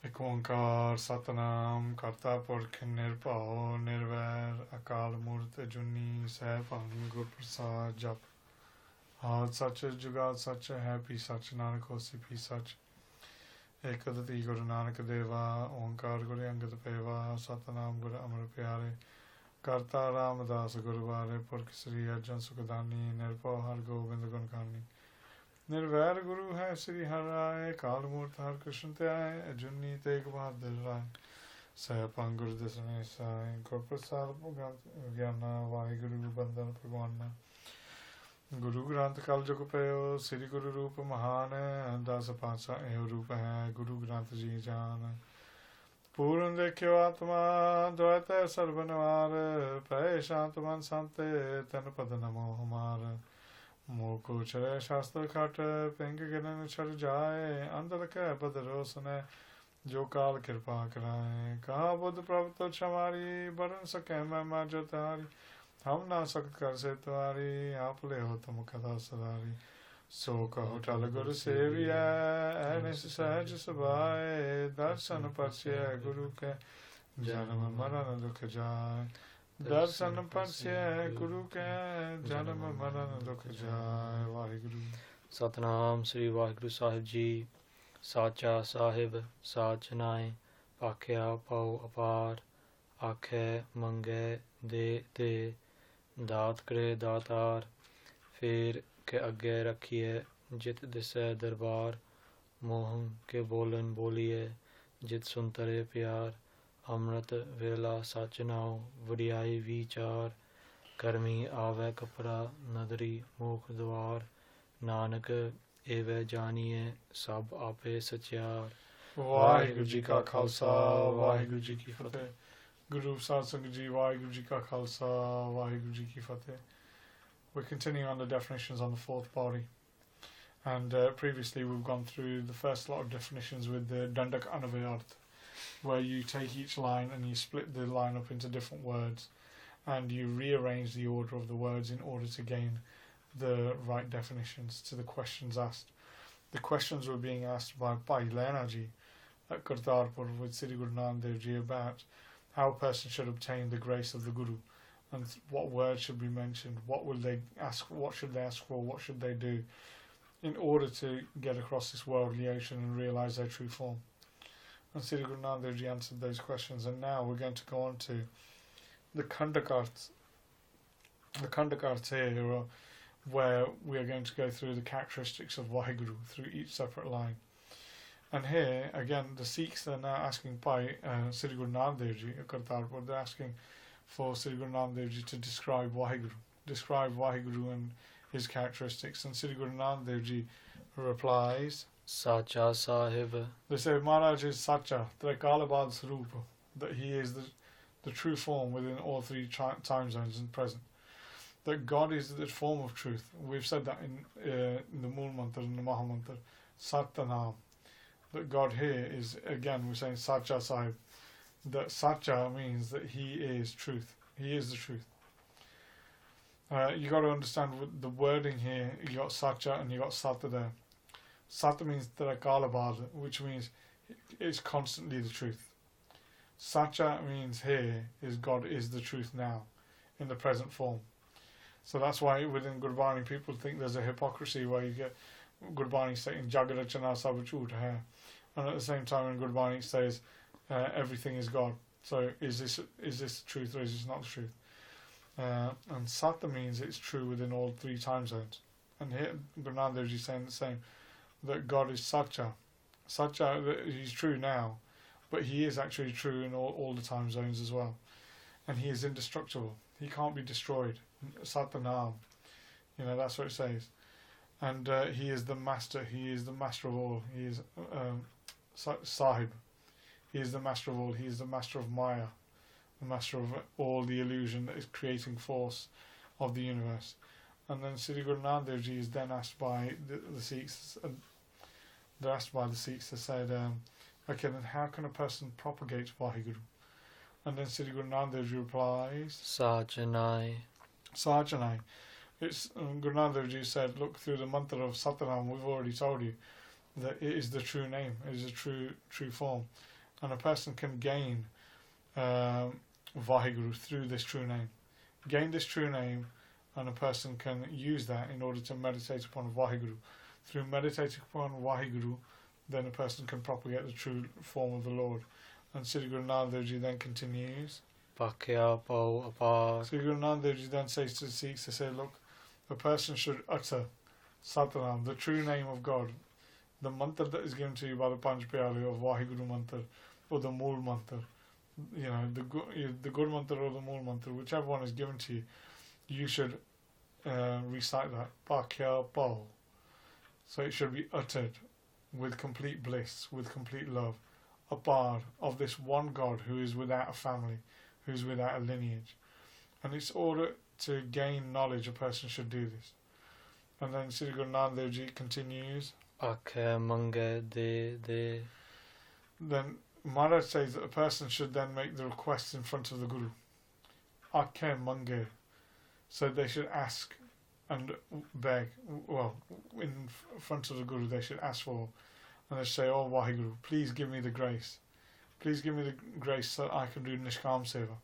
ਇੱਕ ਓਂਕਾਰ ਸਤਨਾਮ ਕਰਤਾ ਪੁਰਖ ਨਿਰਭਉ ਨਿਰਵੈਰ ਅਕਾਲ ਮੂਰਤ ਅਜੂਨੀ ਸੈਭੰ ਗੁਰ ਪ੍ਰਸਾਦ ਜਪ ਆਦ ਸੱਚ ਜੁਗਾਦ ਸੱਚ ਹੈ ਪੀ ਸੱਚ ਨਾਨਕ ਹੋਸੀ ਪੀ ਸੱਚ ਏਕ ਅਦਤੀ ਗੁਰੂ ਨਾਨਕ ਦੇਵਾ ਓਂਕਾਰ ਗੁਰ ਅੰਗਦ ਪੇਵਾ ਸਤਨਾਮ ਗੁਰ ਅਮਰ ਪਿਆਰੇ ਕਰਤਾ ਰਾਮਦਾਸ ਗੁਰਵਾਰੇ ਪੁਰਖ ਸ੍ਰੀ ਅਰਜਨ ਸੁਖਦਾਨੀ ਨਿਰਭਉ ਹਰ ਗੋਬਿੰਦ ਗੁਣ ਖਾਨੀ निर्वैर गुरु है श्री हर राय काल मूर्त हर कृष्ण त्याय अजुनी तेग बहादुर राय सहपंग गुरु दसने साय गुर प्रसाद ज्ञाना वाहिगुरु बंदन भगवाना गुरु ग्रंथ कल जुग पयो श्री गुरु रूप महान दस पातशाह एहो रूप है गुरु ग्रंथ जी जान पूर्ण देखियो आत्मा द्वैत सर्वनवार पै शांत मन शांते तन पद नमो हमार मोह को चले शास्त्र खट पिंग गिनन छड़ जाए अंदर कै बदरोसन जो काल कृपा कराए कहा बुद्ध प्रभु तो क्षमारी बरन सके मैं जो तारी हम ना सख्त कर से तुम्हारी आप ले हो तुम कदा सदारी सो कहो टल गुरु सेविया निस सहज सुभाए दर्शन परस्य गुरु के जन्म मरण दुख जाए दर्शन परस्य गुरु के जन्म मरण दुख जाय वाहिगुरु सतनाम श्री वाहिगुरु साहिब जी साचा साहिब साच नाए आख्या पाओ अपार आखे मंगे दे दात करे दातार फिर के अगे रखिए जित दिसे दरबार मोह के बोलन बोलिए जित सुनतरे प्यार अमृत वेला सच नाओ वडियाई विचार करमी आवे कपड़ा नदरी मुख द्वार नानक एवे जानिए सब आपे सचियार वाहिगुरु जी का खालसा वाहिगुरु जी की फतेह गुरु साध संगत जी वाहिगुरु जी का खालसा वाहिगुरु जी की फतेह. We're continuing on the definitions on the fourth Pauri, and previously we've gone through the first lot of definitions with the Dandak Anvai, where you take each line and you split the line up into different words and you rearrange the order of the words in order to gain the right definitions to the questions asked. The questions were being asked by Bhai Lena ji at Kartarpur with Sri Guru Nanak Dev Ji about how a person should obtain the grace of the Guru and what words should be mentioned, what will they ask, what should they ask for, what should they do in order to get across this worldly ocean and realise their true form. And Sri Guru Nanak Dev Ji answered those questions, and now we're going to go on to the Kandakarts. The Kandakarts here, where we are going to go through the characteristics of Vaheguru through each separate line. And here, again, the Sikhs are now asking by Sri Guru Nanak Dev Ji at Kartarpur, they're asking for Sri Guru Nanak Dev Ji to describe Vaheguru and his characteristics. And Sri Guru Nanak Dev Ji replies, Sacha Sahib. They say Maharaj is Sacha, Trikalabad Sarupa, that he is the true form within all three time zones and present. That God is the form of truth. We've said that in the Mool Mantra and the Maha Mantra, Satanam. That God here is, again, we're saying Sacha Sahib. That Sacha means that he is truth. He is the truth. You got to understand the wording here. You got Sacha and you got Sata there. Sata means Tarakalabad, which means it's constantly the truth. Sacha means here is God is the truth now, in the present form. So that's why within Gurbani people think there's a hypocrisy where you get Gurbani saying Jagarachana Sabachut hai, and at the same time in Gurbani it says everything is God. So is this the truth or is this not the truth? And Sata means it's true within all three time zones. And here Guru Nanak Dev Ji is saying the same. That God is Sacha. Sacha, he's true now, but he is actually true in all the time zones as well. And he is indestructible. He can't be destroyed. Satanam. That's what it says. And he is the master. He is the master of all. He is Sahib. He is the master of all. He is the master of Maya. The master of all the illusion that is creating force of the universe. And then Sri Guru Nanak Dev Ji is then asked by the Sikhs. They're asked by the Sikhs. They said, okay, then how can a person propagate Vaheguru? And then Sri Guru Nanak Dev Ji replies, Sajanai. It's Guru Nanak Dev Ji said, look, through the mantra of Satanam, we've already told you that it is the true name, it is a true form, and a person can gain Vaheguru through this true name. Gain this true name, and a person can use that in order to meditate upon Vaheguru. Through meditating upon Vaheguru, then a person can propagate the true form of the Lord. And Sri Guru Nanak Dev Ji then continues. Pakhya Pau Apar. Sri Guru Nanak Dev Ji then says to the Sikhs, they say, look, the person should utter Satnam, the true name of God, the mantra that is given to you by the Panch Pyare of Vaheguru mantra, or the Mool mantra, the good mantra or the Mool mantra, whichever one is given to you, you should recite that. Pakhya Pau. So it should be uttered with complete bliss, with complete love. Apar, of this one God who is without a family, who is without a lineage. And it's order to gain knowledge, a person should do this. And then Sri Guru Nanak Dev Ji continues. Akhe Mange De. Then Maharaj says that a person should then make the request in front of the Guru. Akhe Mange. So they should ask and beg, well, in front of the Guru they should ask for, and they say, oh Vaheguru, please give me the grace. Please give me the grace so that I can do Nishkam Seva.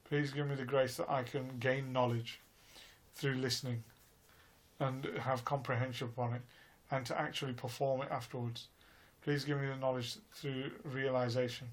Please give me the grace that I can gain knowledge through listening and have comprehension upon it, and to actually perform it afterwards. Please give me the knowledge through realization.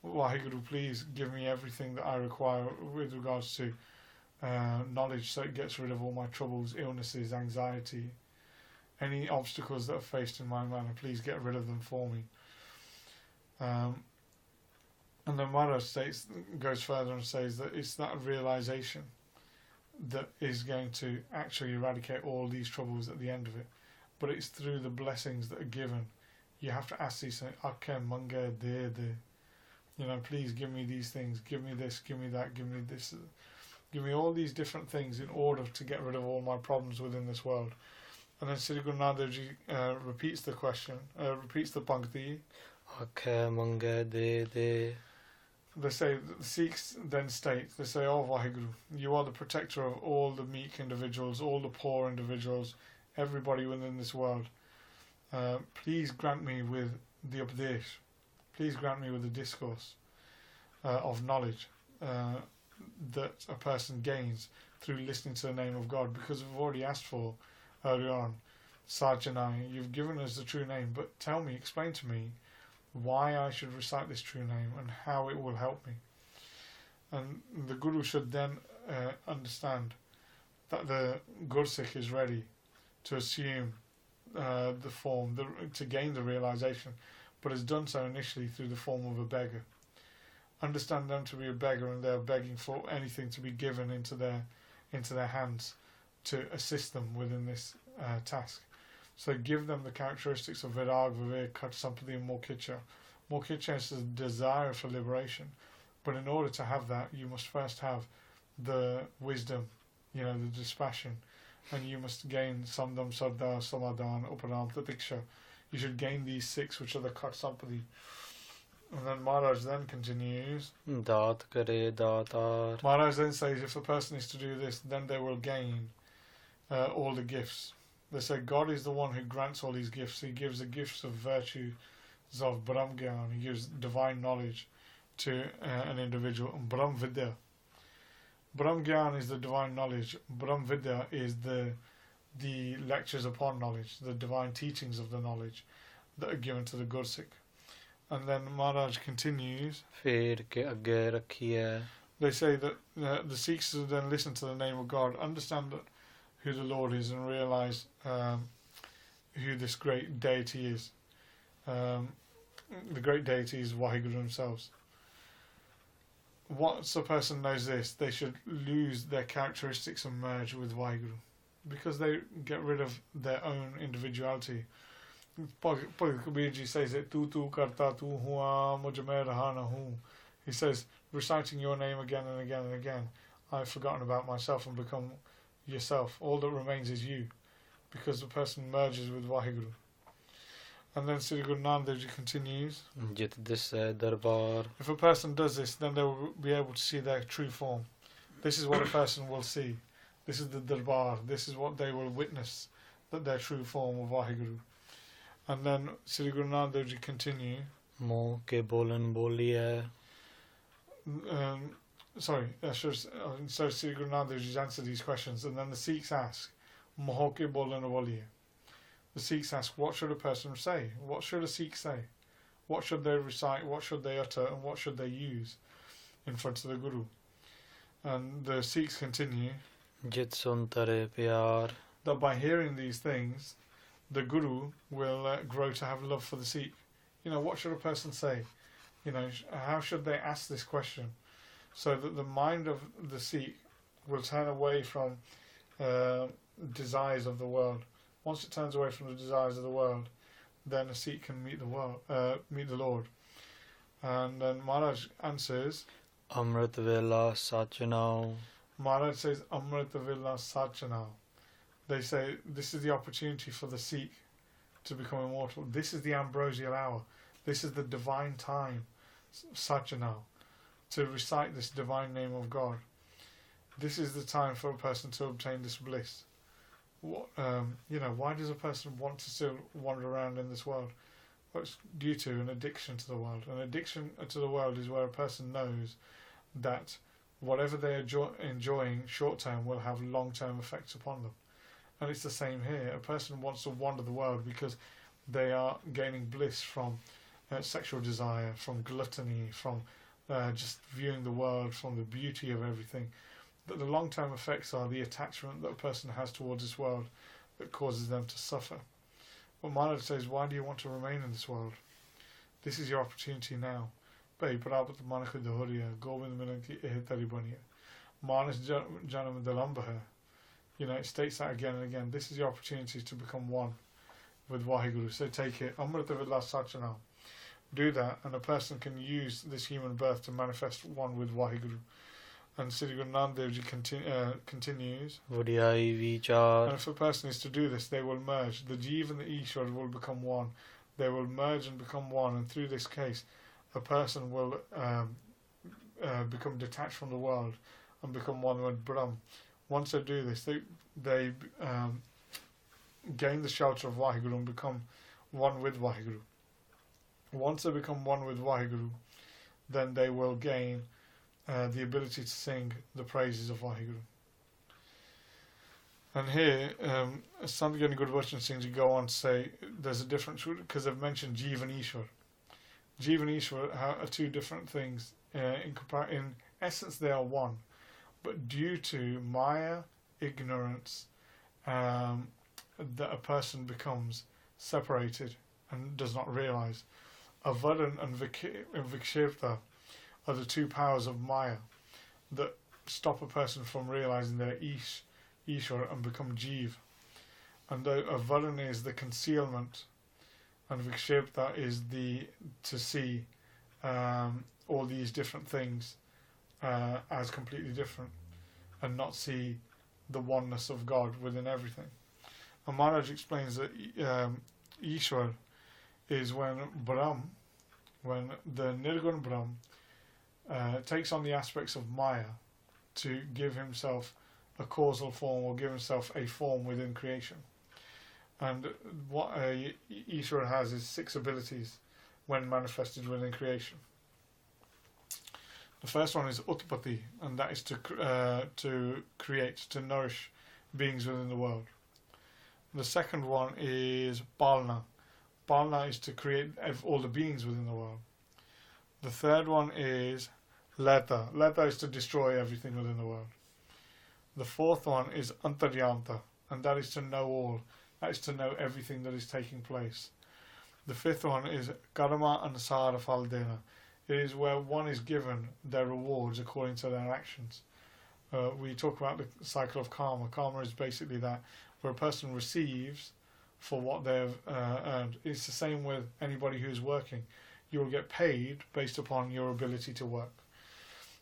Vaheguru, please give me everything that I require with regards to knowledge, so it gets rid of all my troubles, illnesses, anxiety, any obstacles that are faced in my manner. Please get rid of them for me. And then Maharaj goes further and says that it's that realization that is going to actually eradicate all these troubles at the end of it. But it's through the blessings that are given. You have to ask these things. Akke mange de. Please give me these things. Give me this. Give me that. Give me this. Give me all these different things in order to get rid of all my problems within this world. And then Sri Guru Nanak Dev Ji repeats the question, repeats the pankti. Akhe Mange De. They say, the Sikhs then state, they say, oh Vaheguru, you are the protector of all the meek individuals, all the poor individuals, everybody within this world. Please grant me with the Upadesh. Please grant me with the discourse of knowledge that a person gains through listening to the name of God, because we've already asked for earlier on, Sajanai, you've given us the true name, but tell me, explain to me why I should recite this true name and how it will help me. And the Guru should then understand that the Gursikh is ready to assume the form, to gain the realization, but has done so initially through the form of a beggar. Understand them to be a beggar, and they're begging for anything to be given into their hands to assist them within this task. So give them the characteristics of Virag, Vivek, Kat, Sampati and Mokicha. Mokicha is the desire for liberation, but in order to have that, you must first have the wisdom, the dispassion, and you must gain Samdam, Sardar, Samadhan, Uparam, Tatiksha. You should gain these 6, which are the Kat, Sampati. And then Maharaj then continues. Dat Kare Datar. Maharaj then says, if a person is to do this, then they will gain all the gifts. They say God is the one who grants all these gifts. He gives the gifts of virtue, of Brahm Gyan. He gives divine knowledge to an individual. And Brahm Vidya. Brahm Gyan is the divine knowledge. Brahm Vidya is the lectures upon knowledge, the divine teachings of the knowledge that are given to the Gursikh. And then Maharaj continues. Fir ke agge rakhiye. They say that the Sikhs will then listen to the name of God, understand that who the Lord is, and realize who this great deity is. The great deity is Vaheguru themselves. Once a person knows this, they should lose their characteristics and merge with Vaheguru, because they get rid of their own individuality. Kabir Ji says it, tu karta tu hua mujh mein raha na hu. He says, reciting your name again and again and again, I've forgotten about myself and become yourself. All that remains is you, because the person merges with Vaheguru. And then Sri Guru Nanak Dev Ji continues. Jit dis darbar. If a person does this, then they will be able to see their true form. This is what a person will see. This is the darbar. This is what they will witness, that their true form of Vaheguru. And then Sri Guru Nanak Dev Ji continue. ਮੂੰਹ ਕੇ ਬੋਲਨ ਬੋਲੀਐ. So Sri Guru Nanak Dev Ji answered these questions, and then the Sikhs ask, Mohoke bolan waliye. The Sikhs ask, what should a person say? What should a Sikh say? What should they recite? What should they utter? And what should they use in front of the Guru? And the Sikhs continue, ਜਿਤ ਸੁਨ ਤਰੇ ਪਿਆਰ. that by hearing these things, the Guru will grow to have love for the Sikh. What should a person say? How should they ask this question? So that the mind of the Sikh will turn away from desires of the world. Once it turns away from the desires of the world, then a Sikh can meet the Lord. And then Maharaj answers, ਅੰਮ੍ਰਿਤ ਵੇਲਾ ਸੱਚ ਨਾਉ. Maharaj says, Amrita Villa Sachanao. They say this is the opportunity for the Sikh to become immortal. This is the ambrosial hour. This is the divine time, Sachanao, to recite this divine name of God. This is the time for a person to obtain this bliss. Why does a person want to still wander around in this world? Well, it's due to an addiction to the world. An addiction to the world is where a person knows that whatever they are enjoying short term will have long term effects upon them. And it's the same here. A person wants to wander the world because they are gaining bliss from sexual desire, from gluttony, from just viewing the world, from the beauty of everything. But the long term effects are the attachment that a person has towards this world that causes them to suffer. But Maharaj says, why do you want to remain in this world? This is your opportunity now. It states that again and again. This is your opportunity to become one with Vaheguru. So take it. Amrita Villa Sachanao. Do that, and a person can use this human birth to manifest one with Vaheguru. And Sri Guru Nanak Dev Ji continues. ਵਡਿਆਈ ਵਿਚਾਰ. And if a person is to do this, they will merge. The Jeev and the Ishwar will become one. They will merge and become one, and through this case, a person will become detached from the world and become one with Brahm. Once they do this, they gain the shelter of Vaheguru and become one with Vaheguru. Once they become one with Vaheguru, then they will gain the ability to sing the praises of Vaheguru. And here, Sandhya and Gurbachan Singh Ji go on to say there's a difference because they've mentioned Jeev and Ishwar. Jeev and Ishwar are two different things. In essence, they are one. But due to Maya, ignorance, that a person becomes separated and does not realize. Avadan and Vikshirta are the two powers of Maya that stop a person from realizing their Ishwar and become Jeev. And Avadan is the concealment, and Vikshirta is to see all these different things as completely different and not see the oneness of God within everything. And Maharaj explains that Ishwar is when the Nirgun Brahm takes on the aspects of Maya to give himself a causal form or give himself a form within creation. And what Ishwar has is 6 abilities when manifested within creation. The first one is Utpati, and that is to create, to nourish beings within the world. The second one is Palna. Palna is to create all the beings within the world. The third one is Leta. Leta is to destroy everything within the world. The fourth one is Antaryanta, and that is to know all. That is to know everything that is taking place. The fifth one is Karma Ansara Faldena. It is where one is given their rewards according to their actions. We talk about the cycle of karma. Karma is basically that, where a person receives for what they've earned. It's the same with anybody who's working. You will get paid based upon your ability to work.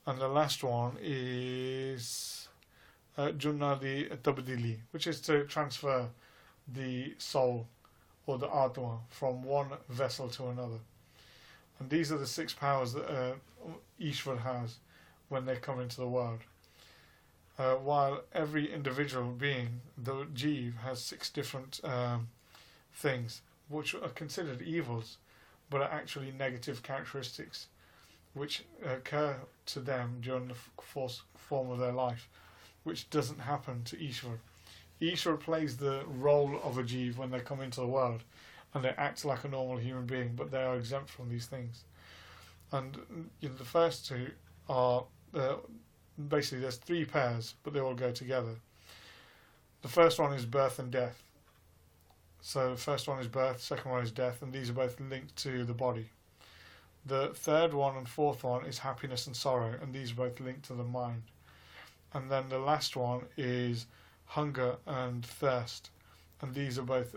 And the last one is Junnadi Tabdili, which is to transfer the soul or the Atma from one vessel to another. And these are the 6 powers that Ishwar has when they come into the world. While every individual being, the Jeev, has 6 different things. which are considered evils, but are actually negative characteristics which occur to them during the form of their life, which doesn't happen to Ishvara. Ishvara plays the role of a Jeev when they come into the world, and they act like a normal human being, but they are exempt from these things. And the first two are basically there's three pairs, but they all go together. The first one is birth and death. So the first one is birth, second one is death, and these are both linked to the body. The third one and fourth one is happiness and sorrow, and these are both linked to the mind. And then the last one is hunger and thirst, and these are both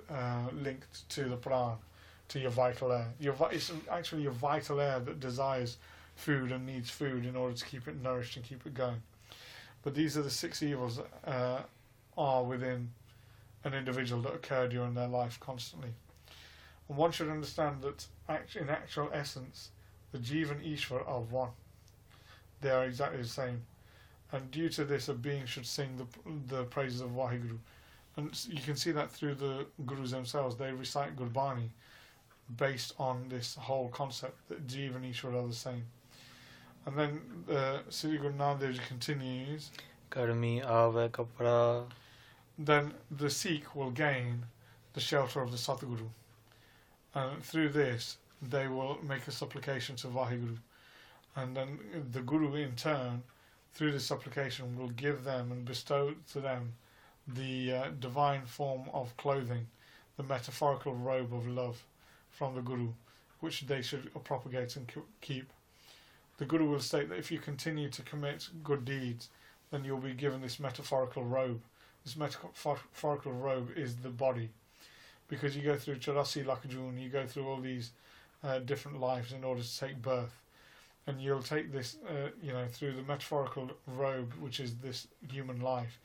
linked to the pran, to your vital air. It's actually your vital air that desires food and needs food in order to keep it nourished and keep it going. But these are the 6 evils that are within an individual that occur during their life constantly. And one should understand that in actual essence, the Jeev and Ishvara are one. They are exactly the same. And due to this, a being should sing the praises of Vaheguru. And you can see that through the Gurus themselves. They recite Gurbani based on this whole concept that Jeev and Ishvara are the same. And then Sri Guru Nanak Dev Ji continues. Karmi ave kapra. Then the Sikh will gain the shelter of the Satguru. And through this, they will make a supplication to Vaheguru. And then the Guru in turn, through this supplication, will give them and bestow to them the divine form of clothing, the metaphorical robe of love from the Guru, which they should propagate and keep. The Guru will state that if you continue to commit good deeds, then you'll be given this metaphorical robe. This metaphorical robe is the body, because you go through Charasi Lakajun, you go through all these different lives in order to take birth. And you'll take this, through the metaphorical robe, which is this human life,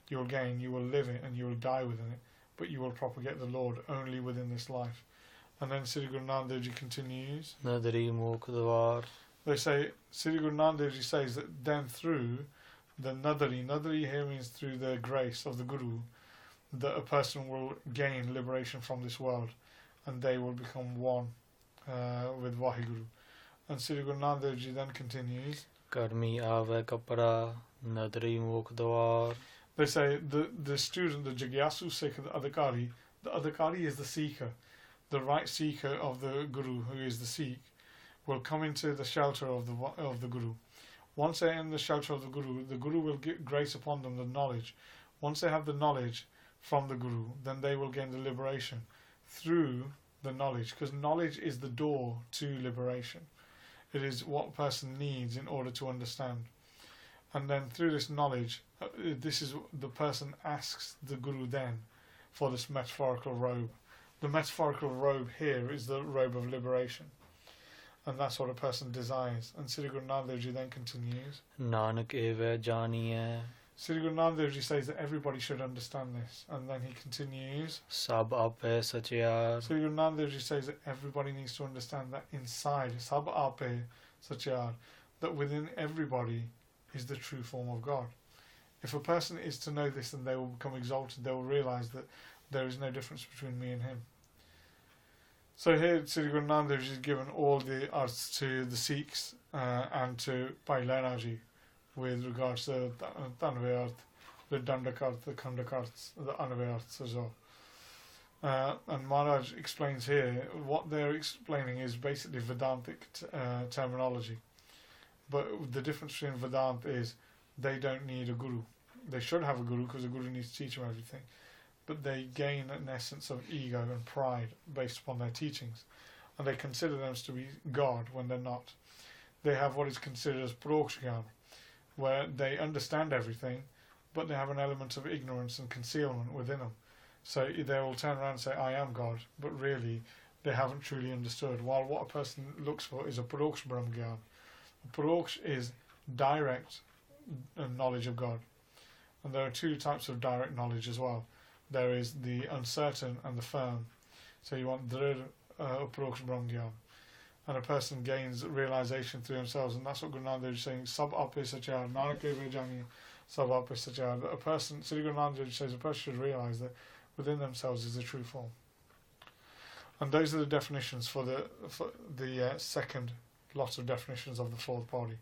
you will live it and you will die within it, but you will propagate the Lord only within this life. And then Sri Guru Nanak Dev Ji continues. Nadari mukh dwar. They say, Sri Guru Nanak Dev Ji says that then through the Nadari here means through the grace of the Guru, that a person will gain liberation from this world, and they will become one with Vaheguru. And Sri Guru Nanak Dev Ji then continues. Karmi ave kapra. Nadari mukh dwar. They say the student, the Jigyasu Sikh, the Adhikari is the seeker. The right seeker of the Guru, who is the Sikh, will come into the shelter of the Guru. Once they're in the shelter of the Guru will get grace upon them, the knowledge. Once they have the knowledge from the Guru, then they will gain the liberation through the knowledge, because knowledge is the door to liberation. It is what a person needs in order to understand. And then through this knowledge, this is the person asks the Guru then for this metaphorical robe. The metaphorical robe here is the robe of liberation. And that's what a person desires. And Sri Guru Nanak Dev Ji then continues. Nanak eve janiye. Sri Guru Nanak Dev Ji says that everybody should understand this. And then he continues. Sab ape satyar. Sri Guru Nanak Dev Ji says that everybody needs to understand that inside, Sab ape satyar, that within everybody is the true form of God. If a person is to know this, then they will become exalted. They will realize that there is no difference between me and him. So here Sri Guru Nanak Dev Ji is given all the arths to the Sikhs and to Bhai Lehna Ji with regards to the Anvai arth, the Dandak arth, the Khandak arths, the Anvai arths as well. And Maharaj explains here, what they're explaining is basically Vedantic terminology. But the difference between Vedanta is they don't need a Guru. They should have a Guru because the Guru needs to teach them everything. But they gain an essence of ego and pride based upon their teachings. And they consider them to be God when they're not. They have what is considered as Paroksha, where they understand everything, but they have an element of ignorance and concealment within them. So they will turn around and say, I am God, but really they haven't truly understood. While what a person looks for is a Paroksha Brahmagyan. Paroksh is direct knowledge of God. And there are 2 types of direct knowledge as well. There is the uncertain and the firm. So you want Drid Paroksh Brahmagyan. And a person gains realization through themselves, and that's what Guru Nanak Dev is saying, Sab ape sachar, Nanak eve jani, Sab ape sachar. That a person, Sri Guru Nanak Dev says, a person should realize that within themselves is the true form. And those are the definitions for the second lot of definitions of the fourth body.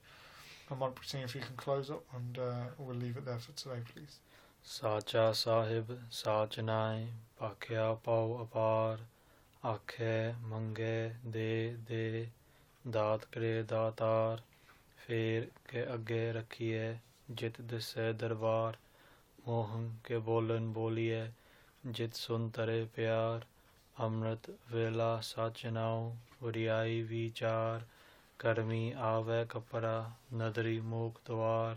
Kamalpreet Singh, if you can close up, and we'll leave it there for today, please. Sacha Sahib Sachnai Pakhya Pau Apar Akhe Mange De Daat Kre Datar Fir Ke Agge Rakhiye Jit Disse Darbar Mohan Ke Bolan Boliye Jit Sun Tare Pyar Amrit Vela Sachnau Variai Vichar Karmi Ave Kapara Nadri Muk Dwar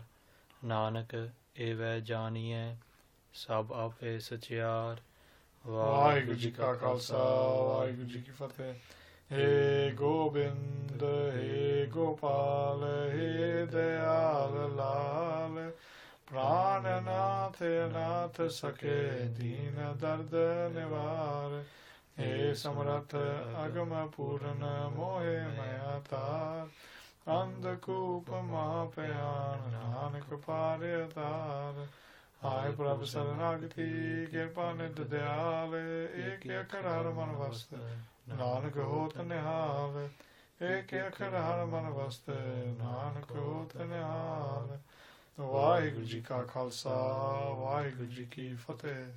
Nanak Eve Janiye Sab Ape Sachiar Vaheguru Ji Ka Khalsa, Vaheguru Ji Ki Fateh. He Gobind, He Gopal, He Dayal Lal, Prananath Nath Sake, Deen Dard Nivar, He Samrat Agama Purana Mohe Mayatar, Andakup Mahapayan, Nanak Paryatar, Hai Prabhu Saranagati, Kirpanid Dayale, Ek Karar Manavaste, Nanak Hot Nihale, Ek Karar Manavaste, Nanak Hot Nihale. Vaheguru Ji Ka Khalsa, Vaheguru Ji Ki Fateh.